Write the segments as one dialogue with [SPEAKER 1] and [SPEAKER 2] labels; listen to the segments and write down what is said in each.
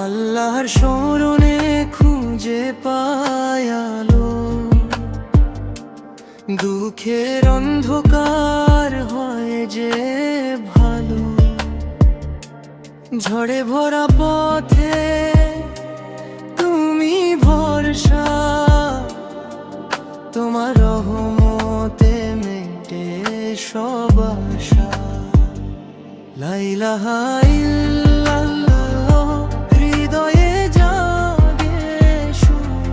[SPEAKER 1] আল্লাহর শরণে খুঁজে পাই আলো, দুঃখের অন্ধকার হয় যে ভালো। ঝড়ে ভরা পথে তুমি ভরসা, তোমার রহমতে মেটে সব আশা। লা ইলাহা ইল্লাল্লাহ, হৃদয়ে জাগে সুর,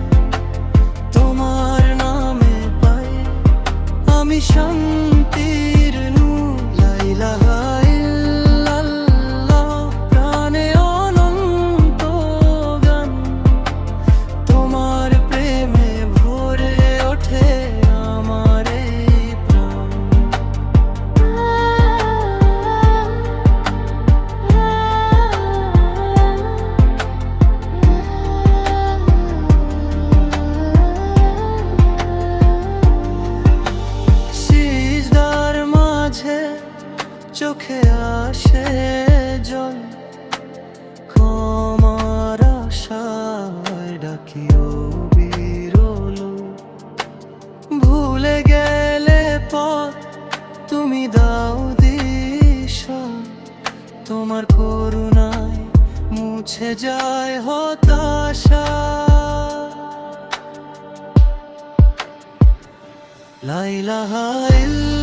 [SPEAKER 1] তোমার নামে পাই আমি শান্তির নূর। লা ইলাহা ইল্লাল্লাহ, প্রাণে অনন্ত গান, তোমার প্রেমে ভরে ওঠে আমার এই প্রাণ। সিজদার মাঝে চোখে আসে জল, ক্ষমার আশায় ডাকিও বিরল। ভুলে গেলে পথ তুমি দাও দিশা, তোমার করুণায় মুছে যায় হতাশা। লা ইলাহা ইল্লাল্লাহ।